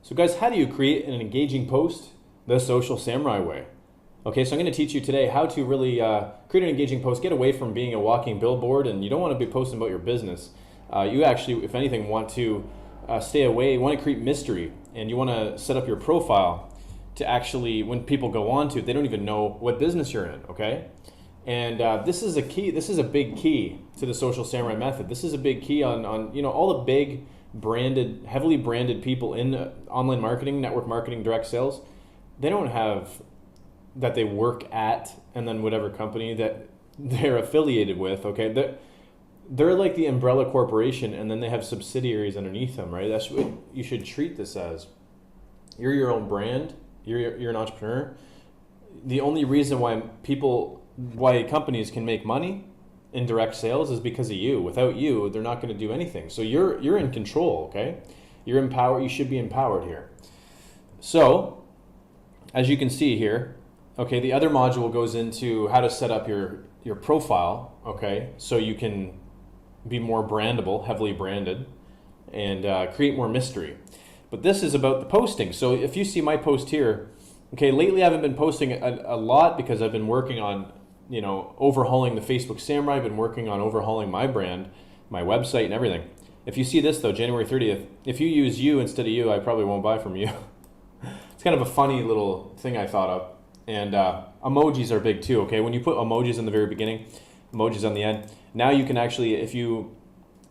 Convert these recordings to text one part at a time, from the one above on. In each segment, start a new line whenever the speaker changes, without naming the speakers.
So guys, how do you create an engaging post the Social Samurai way? Okay, so I'm going to teach you today how to really create an engaging post, get away from being a walking billboard, and you don't want to be posting about your business. You actually, if anything, want to stay away, you want to create mystery, and you want to set up your profile to actually, when people go on to it, they don't even know what business you're in, okay? And this is a key, this is a big key to the Social Samurai method. This is a big key on all the big branded, heavily branded people in online marketing, network marketing, direct sales. They don't have that they work at and then whatever company that they're affiliated with, okay? They're like the umbrella corporation, and then they have subsidiaries underneath them, right? That's what you should treat this as. You're your own brand. You're an entrepreneur. The only reason why companies can make money in direct sales is because of you. Without you, they're not going to do anything. So you're in control, okay? You're empowered. You should be empowered here. So, as you can see here, okay, the other module goes into how to set up your profile, okay, so you can be more brandable, heavily branded, and create more mystery. But this is about the posting. So if you see my post here, okay, lately I haven't been posting a lot because I've been working on, overhauling the Facebook Samurai. I've been working on overhauling my brand, my website, and everything. If you see this though, January 30th, if you use you instead of you, I probably won't buy from you. It's kind of a funny little thing I thought of. And emojis are big too, okay? When you put emojis in the very beginning, emojis on the end, now you can actually, if you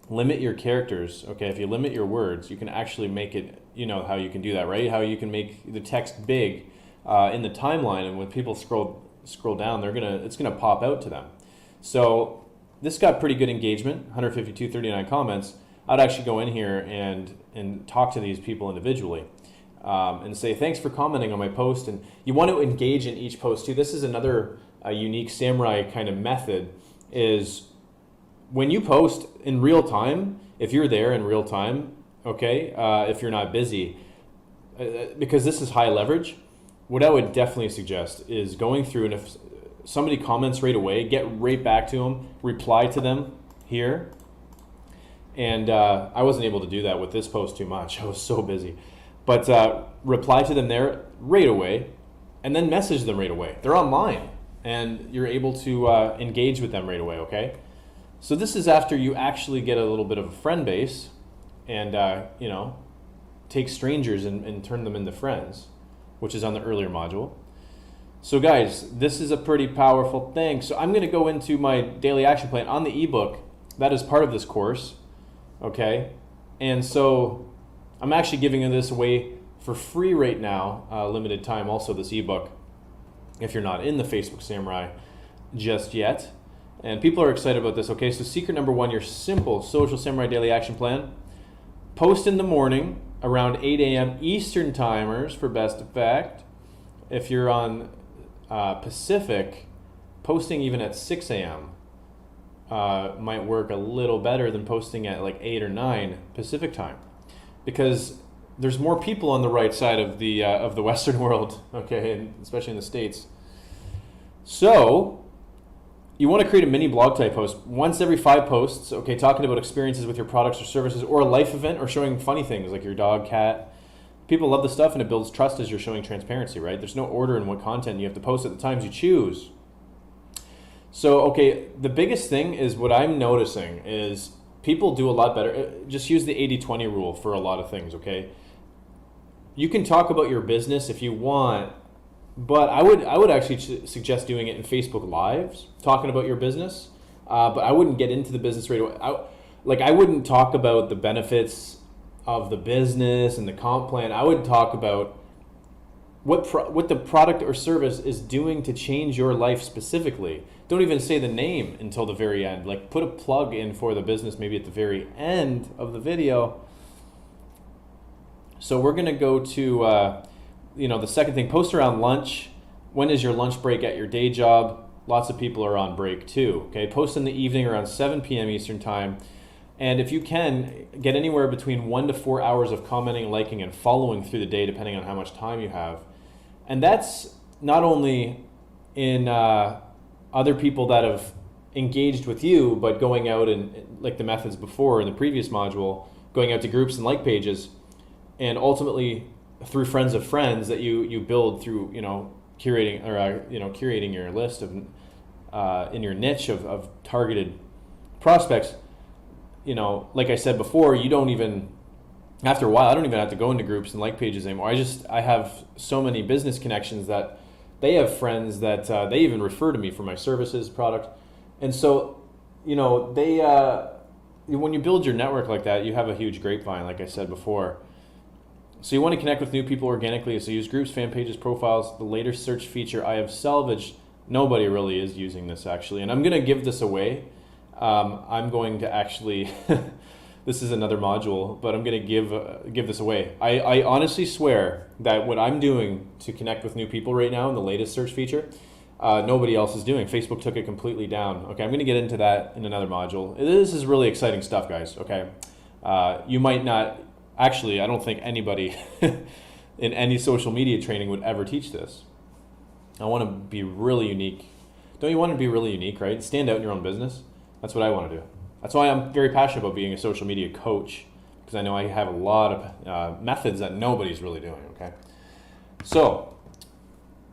limit your characters, okay, if you limit your words, you can actually make it, you know how you can do that, right? How you can make the text big in the timeline, and when people scroll down, it's gonna pop out to them. So this got pretty good engagement, 152.39 comments. I'd actually go in here and talk to these people individually. And say, thanks for commenting on my post. And you want to engage in each post too. This is another unique Samurai kind of method, is when you post in real time, if you're there in real time, okay, if you're not busy, because this is high leverage, what I would definitely suggest is going through, and if somebody comments right away, get right back to them, reply to them here. And I wasn't able to do that with this post too much. I was so busy. But reply to them there right away, and then message them right away. They're online, and you're able to engage with them right away, okay? So this is after you actually get a little bit of a friend base and, take strangers and turn them into friends, which is on the earlier module. So guys, this is a pretty powerful thing. So I'm going to go into my daily action plan on the ebook. That is part of this course, okay? And so I'm actually giving this away for free right now, limited time also, this ebook, if you're not in the Facebook Samurai just yet. And people are excited about this, okay? So secret number 1, your simple Social Samurai Daily Action Plan. Post in the morning around 8 a.m. Eastern timers for best effect. If you're on Pacific, posting even at 6 a.m. Might work a little better than posting at like 8 or 9 Pacific time, because there's more people on the right side of the Western world, okay, and especially in the States. So you want to create a mini blog type post once every 5 posts, okay, talking about experiences with your products or services, or a life event, or showing funny things like your dog, cat. People love the stuff, and it builds trust as you're showing transparency, right? There's no order in what content you have to post at the times you choose. So, okay, the biggest thing is, what I'm noticing is people do a lot better. Just use the 80-20 rule for a lot of things, okay? You can talk about your business if you want, but I would actually suggest doing it in Facebook Lives, talking about your business. But I wouldn't get into the business right away. I wouldn't talk about the benefits of the business and the comp plan. I would talk about what the product or service is doing to change your life specifically. Don't even say the name until the very end. Like, put a plug in for the business maybe at the very end of the video. So we're gonna go to the second thing, post around lunch. When is your lunch break at your day job? Lots of people are on break too, okay? Post in the evening around 7 p.m. Eastern time. And if you can, get anywhere between 1 to 4 hours of commenting, liking, and following through the day, depending on how much time you have. And that's not only in other people that have engaged with you, but going out and, like the methods before in the previous module, going out to groups and like pages, and ultimately through friends of friends that you build through, curating or curating your list of in your niche of targeted prospects. Like I said before, you don't even, after a while, I don't even have to go into groups and like pages anymore. I have so many business connections that they have friends that they even refer to me for my services, product. And so, they when you build your network like that, you have a huge grapevine, like I said before. So you want to connect with new people organically. So use groups, fan pages, profiles. The later search feature I have salvaged. Nobody really is using this actually, and I'm going to give this away. I'm going to actually, this is another module, but I'm going to give this away. I honestly swear that what I'm doing to connect with new people right now in the latest search feature, nobody else is doing. Facebook took it completely down. Okay, I'm going to get into that in another module. This is really exciting stuff, guys. Okay, you might not, actually, I don't think anybody in any social media training would ever teach this. I want to be really unique. Don't you want to be really unique, right? Stand out in your own business. That's what I want to do. That's why I'm very passionate about being a social media coach, because I know I have a lot of methods that nobody's really doing, okay? So,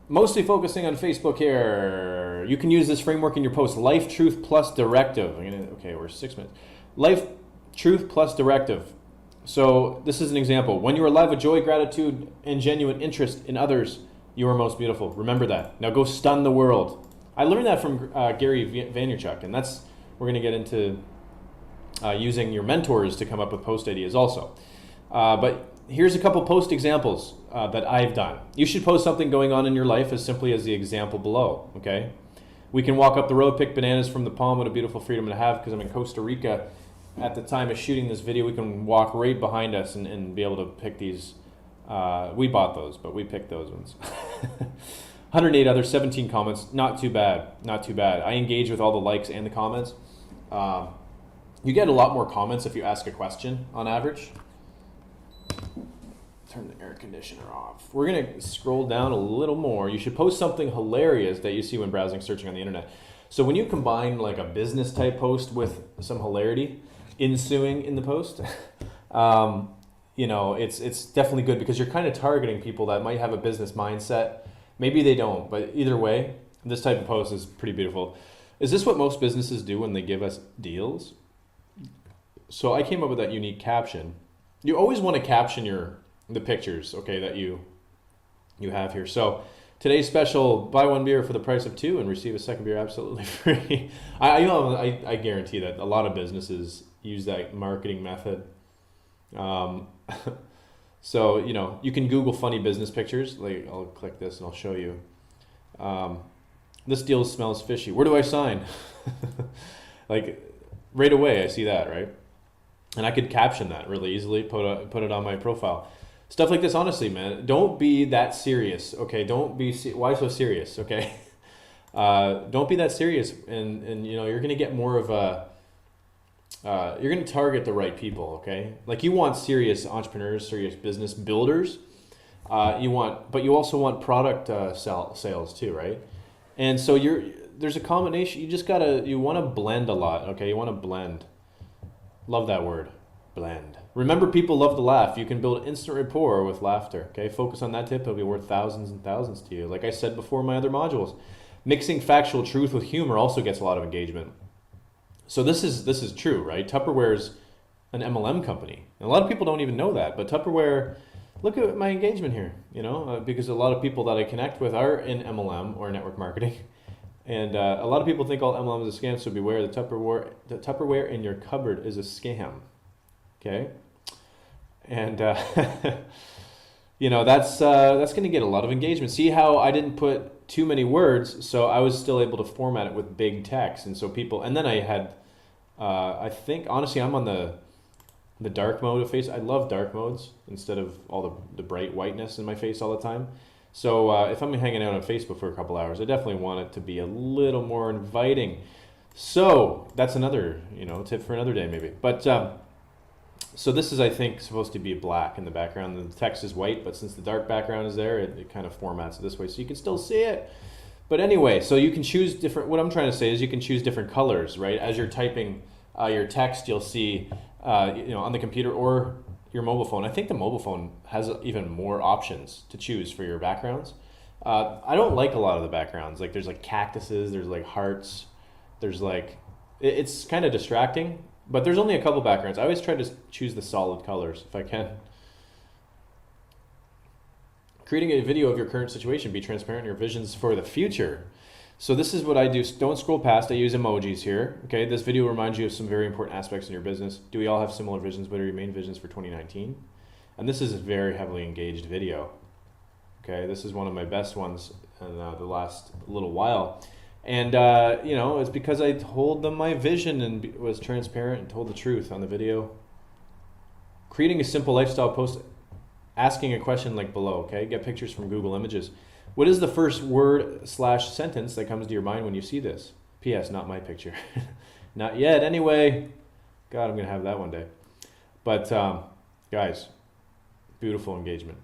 mostly focusing on Facebook here. You can use this framework in your post. Life, truth, plus directive. Okay, we're 6 minutes. Life, truth, plus directive. So, this is an example. When you are alive with joy, gratitude, and genuine interest in others, you are most beautiful. Remember that. Now go stun the world. I learned that from Gary Vaynerchuk, and we're going to get into using your mentors to come up with post ideas also. But here's a couple post examples that I've done. You should post something going on in your life as simply as the example below, okay? We can walk up the road, pick bananas from the palm. What a beautiful freedom to have, because I'm in Costa Rica at the time of shooting this video. We can walk right behind us and be able to pick these. We bought those, but we picked those ones. 108 others, 17 comments. Not too bad. Not too bad. I engage with all the likes and the comments. You get a lot more comments if you ask a question on average. Turn the air conditioner off. We're going to scroll down a little more. You should post something hilarious that you see when browsing, searching on the internet. So when you combine like a business type post with some hilarity ensuing in the post, it's definitely good, because you're kind of targeting people that might have a business mindset. Maybe they don't, but either way, this type of post is pretty beautiful. Is this what most businesses do when they give us deals? So I came up with that unique caption. You always want to caption the pictures, okay, that you have here. So today's special: buy one beer for the price of two and receive a second beer absolutely free. I guarantee that a lot of businesses use that marketing method. So, you can Google funny business pictures. Like, I'll click this and I'll show you. This deal smells fishy. Where do I sign? Like, right away I see that, right? And I could caption that really easily, put it on my profile. Stuff like this, honestly, man, don't be that serious, okay? Why so serious, okay? Don't be that serious, and you're going to get more of a, you're going to target the right people, okay? Like, you want serious entrepreneurs, serious business builders. But you also want product sales too, right? And so there's a combination. You want to blend a lot, okay? You want to blend. Love that word, blend. Remember, people love to laugh. You can build instant rapport with laughter, okay? Focus on that tip. It'll be worth thousands and thousands to you. Like I said before in my other modules, mixing factual truth with humor also gets a lot of engagement. So this is true, right? Tupperware's an MLM company. And a lot of people don't even know that, but Tupperware, look at my engagement here, because a lot of people that I connect with are in MLM or network marketing. And a lot of people think all MLM is a scam, so beware. The Tupperware in your cupboard is a scam, okay? And that's going to get a lot of engagement. See how I didn't put too many words, so I was still able to format it with big text, and so people. And then I had, I think honestly, I'm on the dark mode of face. I love dark modes instead of all the bright whiteness in my face all the time. So if I'm hanging out on Facebook for a couple hours, I definitely want it to be a little more inviting. So that's another, tip for another day maybe. But so this is, I think, supposed to be black in the background. The text is white, but since the dark background is there, it kind of formats it this way so you can still see it. But anyway, so you can choose different, what I'm trying to say is you can choose different colors, right? As you're typing your text, you'll see, on the computer or your mobile phone. I think the mobile phone has even more options to choose for your backgrounds. I don't like a lot of the backgrounds. Like there's like cactuses, there's like hearts, there's like, it's kind of distracting, but there's only a couple backgrounds. I always try to choose the solid colors if I can. Creating a video of your current situation. Be transparent in your visions for the future. So this is what I do. Don't scroll past. I use emojis here. Okay, this video reminds you of some very important aspects in your business. Do we all have similar visions? What are your main visions for 2019? And this is a very heavily engaged video. Okay, this is one of my best ones in the last little while. And, you know, it's because I told them my vision and was transparent and told the truth on the video. Creating a simple lifestyle post, asking a question like below, okay? Get pictures from Google Images. What is the first word / sentence that comes to your mind when you see this? P.S. Not my picture. Not yet, anyway. God, I'm going to have that one day. But, guys, beautiful engagement.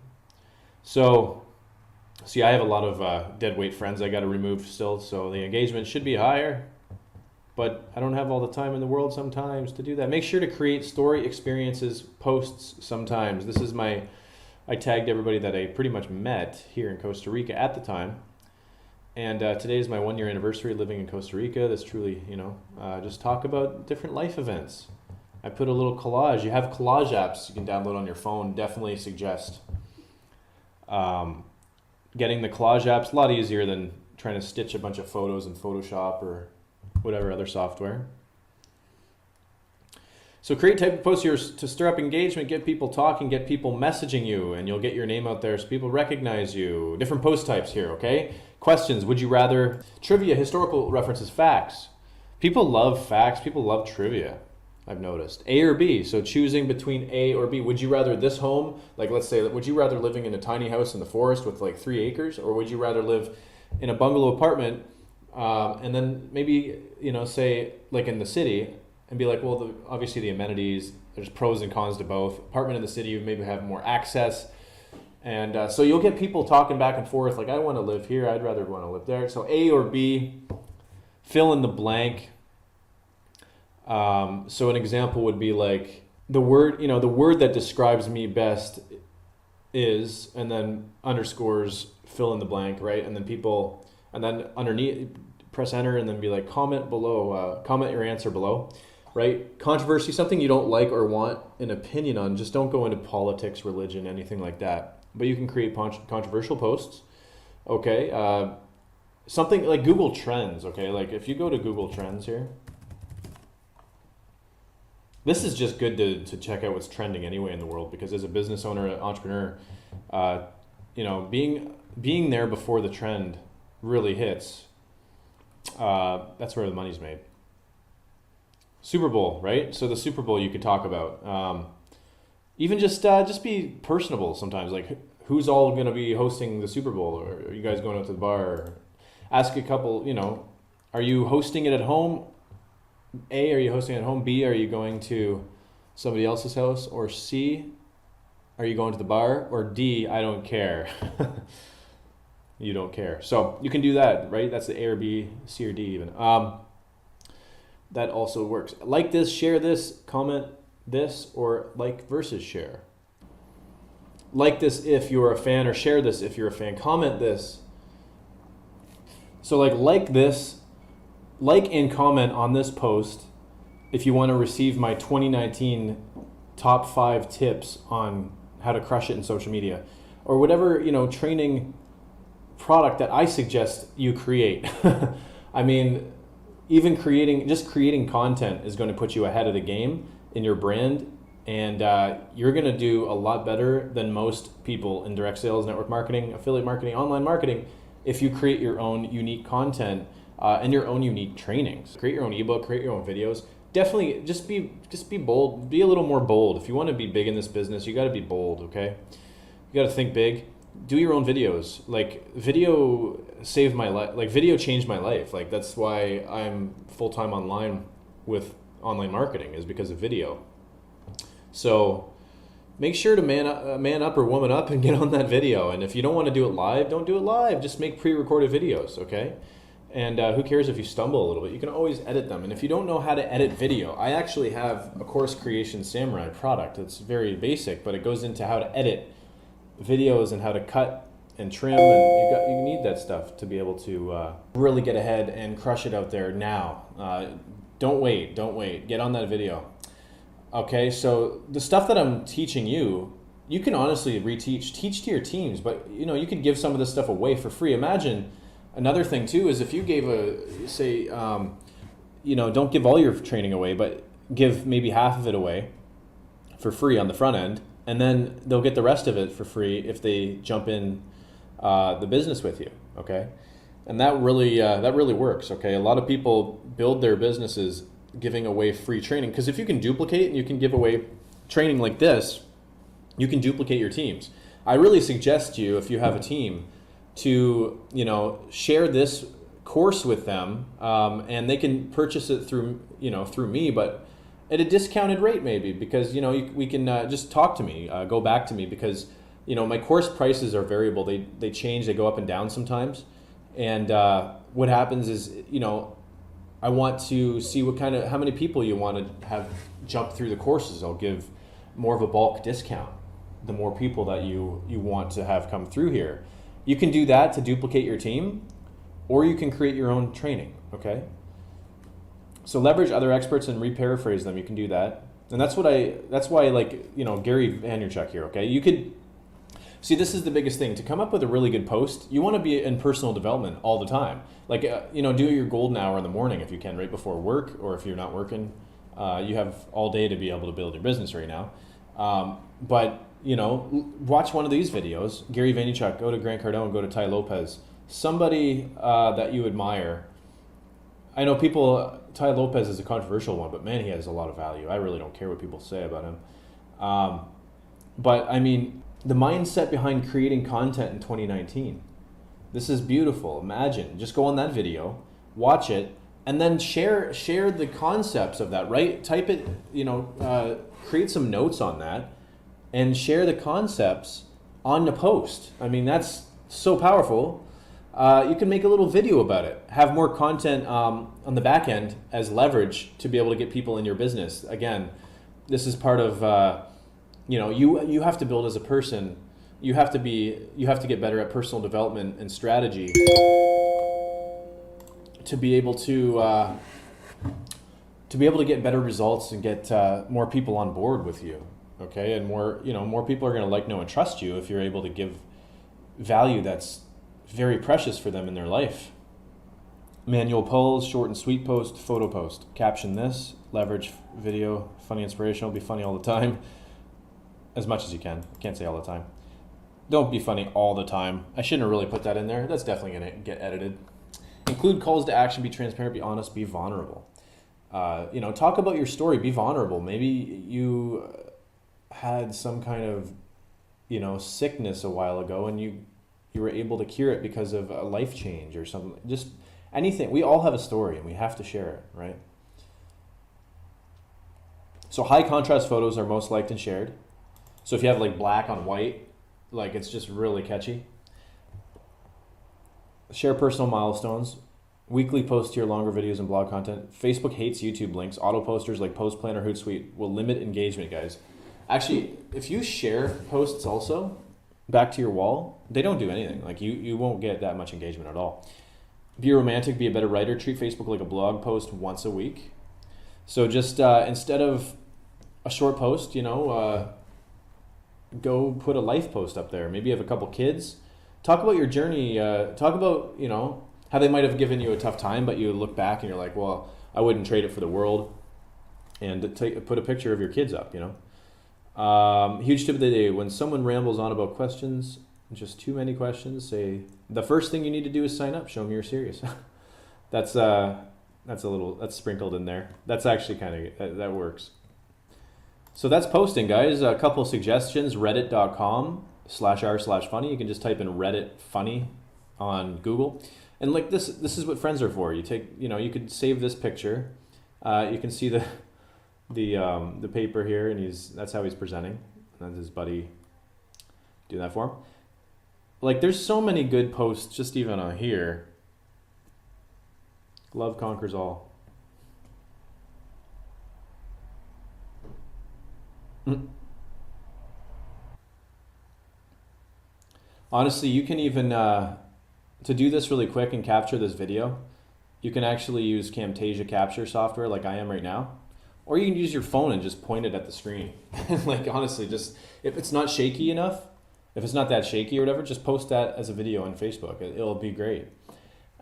So, see, I have a lot of dead weight friends I got to remove still, so the engagement should be higher. But I don't have all the time in the world sometimes to do that. Make sure to create story experiences, posts sometimes. This is I tagged everybody that I pretty much met here in Costa Rica at the time. And today is my 1-year anniversary living in Costa Rica. That's truly, you know, just talk about different life events. I put a little collage. You have collage apps you can download on your phone. Definitely suggest getting the collage apps. A lot easier than trying to stitch a bunch of photos in Photoshop or whatever other software. So create type of posts yours to stir up engagement, get people talking, get people messaging you, and you'll get your name out there so people recognize you. Different post types here, okay? Questions, would you rather? Trivia, historical references, facts. People love facts, people love trivia, I've noticed. A or B, so choosing between A or B. Would you rather this home, like let's say, would you rather living in a tiny house in the forest with like 3 acres, or would you rather live in a bungalow apartment and then maybe, you know, say like in the city, and be like, well, obviously the amenities, there's pros and cons to both. Apartment in the city, you maybe have more access. And so you'll get people talking back and forth, like, I want to live here, I'd rather want to live there. So A or B, fill in the blank. So an example would be like, the word, you know, the word that describes me best is, and then underscores, fill in the blank, right? And then people, and then underneath, press enter and then be like, comment below, comment your answer below. Right? Controversy, something you don't like or want an opinion on. Just don't go into politics, religion, anything like that. But you can create controversial posts. Okay? Something like Google Trends. Okay? Like if you go to Google Trends here, this is just good to check out what's trending anyway in the world, because as a business owner, an entrepreneur, you know, being there before the trend really hits, that's where the money's made. Super Bowl, right? So the Super Bowl you could talk about. Even just be personable sometimes. Like who's all going to be hosting the Super Bowl? Or are you guys going out to the bar? Or ask a couple, you know, are you hosting it at home? A, are you hosting it at home? B, are you going to somebody else's house? Or C, are you going to the bar? Or D, I don't care. You don't care. So you can do that, right? That's the A or B, C or D even. That also works. Like this, share this, comment this, or like versus share. Like this if you're a fan, or share this if you're a fan. Comment this. So like this, like and comment on this post if you want to receive my 2019 top 5 tips on how to crush it in social media, or whatever, you know, training product that I suggest you create. I mean, even creating content is going to put you ahead of the game in your brand, and you're going to do a lot better than most people in direct sales, network marketing, affiliate marketing, online marketing, if you create your own unique content and your own unique trainings. Create your own ebook, create your own videos. Definitely just be bold, be a little more bold. If you want to be big in this business, you got to be bold, okay? You got to think big. Do your own videos. Like video saved my life. Like video changed my life. Like that's why I'm full-time online with online marketing, is because of video. So make sure to man up or woman up and get on that video. And if you don't want to do it live, don't do it live. Just make pre-recorded videos, okay? And who cares if you stumble a little bit? You can always edit them. And if you don't know how to edit video, I actually have a Course Creation Samurai product. It's very basic, but it goes into how to edit videos and how to cut and trim. And you need that stuff to be able to really get ahead and crush it out there now. Don't wait. Get on that video. Okay, so the stuff that I'm teaching you, you can honestly teach to your teams, but you could give some of this stuff away for free. Imagine another thing too is if you gave don't give all your training away, but give maybe half of it away for free on the front end, and then they'll get the rest of it for free if they jump in the business with you. Okay, and that really works. Okay, a lot of people build their businesses giving away free training, because if you can duplicate and you can give away training like this, you can duplicate your teams. I really suggest you, if you have a team, to share this course with them, and they can purchase it through me, but at a discounted rate maybe, because we can just talk to me, go back to me, because my course prices are variable. They change, they go up and down sometimes, and what happens is I want to see how many people you want to have jump through the courses. I'll give more of a bulk discount the more people that you want to have come through here. You can do that to duplicate your team, or you can create your own training, okay? So leverage other experts and re-paraphrase them. You can do that. And that's why I like, Gary Vaynerchuk here, okay? You could, see, this is the biggest thing. To come up with a really good post, you want to be in personal development all the time. Like, do your golden hour in the morning if you can, right before work, or if you're not working. You have all day to be able to build your business right now. But watch one of these videos. Gary Vaynerchuk, go to Grant Cardone, go to Tai Lopez. Somebody that you admire. I know Tai Lopez is a controversial one, but man, he has a lot of value. I really don't care what people say about him. But I mean, the mindset behind creating content in 2019. This is beautiful. Imagine, just go on that video, watch it, and then share the concepts of that, right? Type it, create some notes on that, and share the concepts on the post. I mean, that's so powerful. You can make a little video about it. Have more content on the back end as leverage to be able to get people in your business. Again, this is part of, you have to build as a person. You have to get better at personal development and strategy to be able to get better results and get more people on board with you. Okay, and more people are going to like, know, and trust you if you're able to give value that's very precious for them in their life. Manual polls, short and sweet post, photo post. Caption this, leverage video, funny, inspirational, be funny all the time, as much as you can. Can't say all the time. Don't be funny all the time. I shouldn't have really put that in there. That's definitely going to get edited. Include calls to action, be transparent, be honest, be vulnerable. Talk about your story, be vulnerable. Maybe you had some kind of, sickness a while ago, and you were able to cure it because of a life change or something. Just anything. We all have a story, and we have to share it, right? So high contrast photos are most liked and shared. So if you have like black on white, like it's just really catchy. Share personal milestones. Weekly post to your longer videos and blog content. Facebook hates YouTube links. Auto posters like Post Planner, Hootsuite will limit engagement, guys. Actually, if you share posts also back to your wall, they don't do anything. Like you won't get that much engagement at all. Be romantic, be a better writer. Treat Facebook like a blog post once a week. So just instead of a short post, go put a life post up there. Maybe you have a couple kids. Talk about your journey. Talk about, how they might have given you a tough time, but you look back and you're like, well, I wouldn't trade it for the world. And put a picture of your kids up, Huge tip of the day: when someone rambles on about questions, just too many questions, say the first thing you need to do is sign up. Show me you're serious. That's sprinkled in there. That's actually that works. So that's posting, guys. A couple suggestions: reddit.com/r/funny. You can just type in Reddit funny on Google, and like this is what friends are for. You you could save this picture. You can see the paper here, and that's how he's presenting. That's his buddy doing that for him. Like, there's so many good posts just even on here. Love conquers all. Honestly, you can even, to do this really quick and capture this video, you can actually use Camtasia capture software like I am right now. Or you can use your phone and just point it at the screen. Like honestly, just if it's not shaky enough, if it's not that shaky or whatever, just post that as a video on Facebook. It'll be great.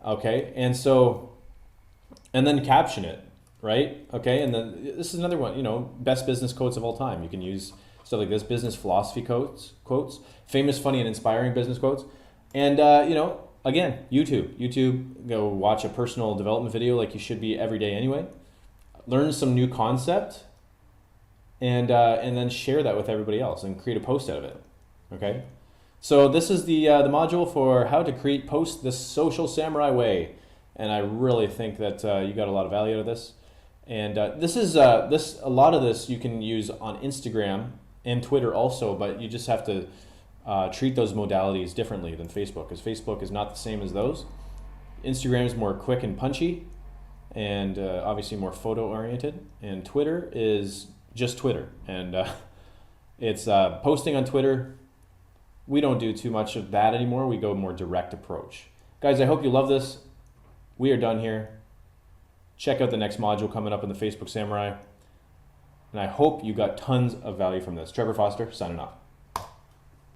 Okay, and then caption it, right? Okay, and then this is another one, you know, best business quotes of all time. You can use stuff like this, business philosophy quotes, famous, funny, and inspiring business quotes. And, you know, again, YouTube, go watch a personal development video like you should be every day anyway. Learn some new concept and then share that with everybody else and create a post out of it, okay? So this is the module for how to create posts the Social Samurai way. And I really think that you got a lot of value out of this. And this is a lot of this you can use on Instagram and Twitter also, but you just have to treat those modalities differently than Facebook, because Facebook is not the same as those. Instagram is more quick and punchy, and obviously more photo oriented. And Twitter is just Twitter, and it's posting on Twitter. We don't do too much of that anymore. We go more direct approach. Guys, I hope you love this. We are done here. Check out the next module coming up in the Facebook Samurai. And I hope you got tons of value from this. Trevor Foster, signing off.